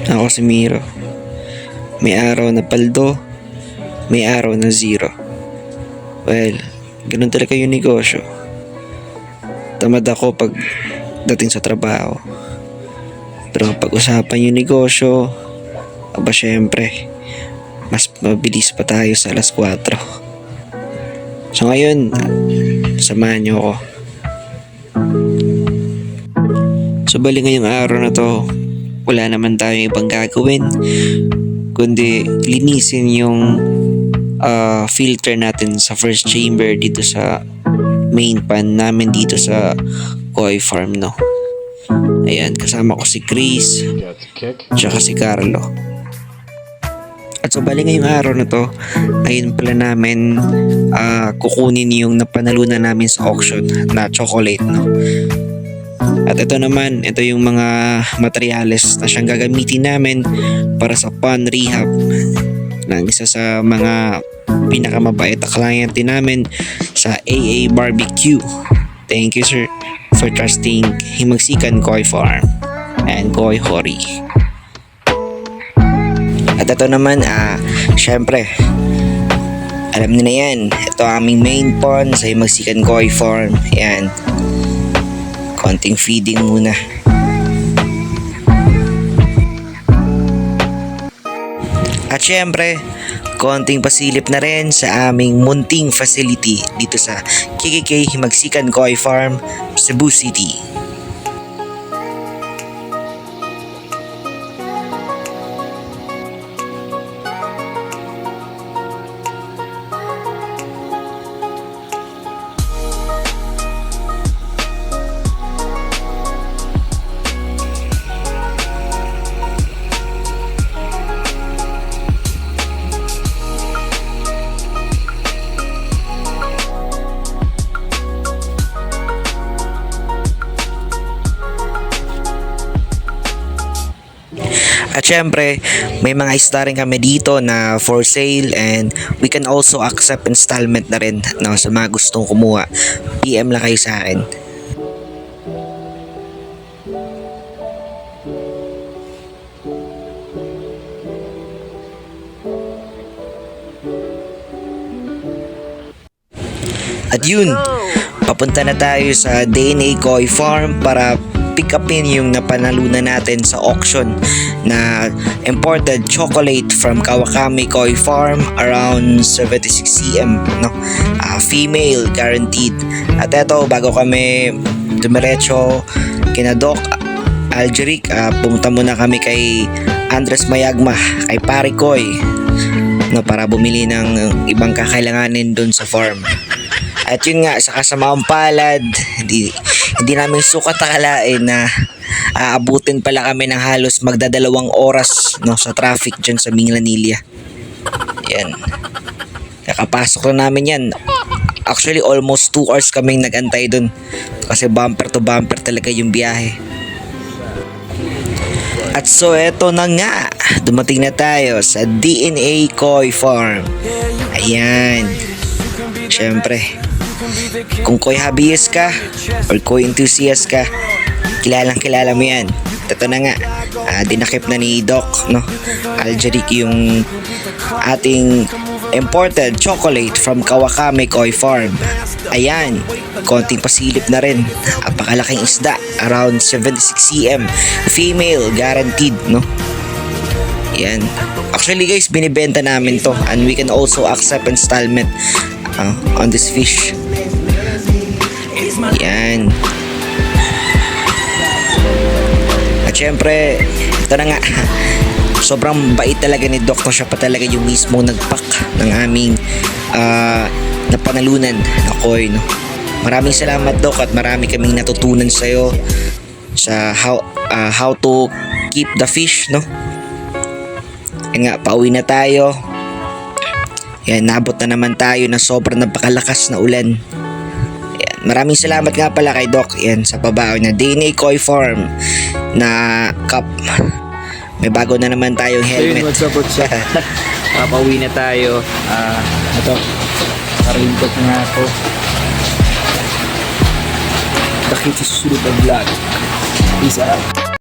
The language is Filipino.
Ako si Miro. May araw na paldo, may araw na zero. Well, ganun talaga yung negosyo. Tamad ako pag dating sa trabaho. Pero pag usapan yung negosyo, aba syempre, mas mabilis pa tayo sa alas 4. So ngayon, samahan niyo ako. So bali ngayong araw na to, wala naman tayong ibang gagawin kundi linisin yung filter natin sa first chamber dito sa main pan namin dito sa koi farm, no. Ayan, kasama ko si Chris tsaka si Carlo. At so bali ngayong araw na to, ayun pala namin kukunin yung napanalunan namin sa auction na chocolate, no. At ito naman, ito yung mga materyales na siyang gagamitin namin para sa pond rehab ng isa sa mga pinakamabait na kliyente namin sa AA Barbecue. Thank you, sir, for trusting Himagsikan Koi Farm and Koi Hori. At ito naman, syempre, alam niyo na yan, ito ang aming main pond sa Himagsikan Koi Farm. Ayan, konting feeding muna. At syempre, konting pasilip na rin sa aming munting facility dito sa KKK Himagsikan Koi Farm, Cebu City. At syempre, may mga isda rin kami dito na for sale and we can also accept installment na rin, no, sa mga gustong kumuha. PM lang kayo sa akin. At yun, papunta na tayo sa DNA Koi Farm para pick upin yung napanalunan natin sa auction na imported chocolate from Kawakami Koi Farm around 76 cm, no? Female guaranteed. At eto, bago kami dumiretso kina Doc Aljeric, pumunta muna kami kay Andres Mayagma, kay Pare Koi, no, para bumili ng ibang kakailanganin dun sa farm. At yun nga, sa kasamaang palad, hindi namin sukat akalain na aabutin pala kami ng halos magdadalawang oras, no, sa traffic dyan sa Minglanilla. Yan. Kakapasok na namin yan. Actually, almost 2 hours kaming nagantay dun. Kasi bumper to bumper talaga yung biyahe. At so, eto na nga. Dumating na tayo sa DNA Koi Farm. Ayan. Syempre, kung koi hobbyist ka or koi enthusiast ka, kilala mo yan. Ito na nga, dinakip na ni Doc, no, Aljeric yung ating imported chocolate from Kawakami Koi Farm. Ayan, konting pasilip na rin. Apakalaking isda, around 76 cm, female guaranteed, no. Yan. Actually guys, binibenta namin to and we can also accept installment on this fish. Yan. At syempre, ito na nga, sobrang bait talaga ni Doc. Siya pa talaga yung mismo nagpack ng aming napanalunan na koi, no. Maraming salamat, Doc, at marami kaming natutunan sa'yo sa how to keep the fish, no. Yan nga, pauwi na tayo. Yan, nabot na naman tayo na sobrang napakalakas na ulan. Yan, maraming salamat nga pala kay Doc. Yan, sa pabaon na DNA Koi Farm na cup. May bago na naman tayong helmet. Ayun, what's up? Pauwi na tayo. Ito, karintot na nga ako. Bakit sa susunod ang vlog. Peace out.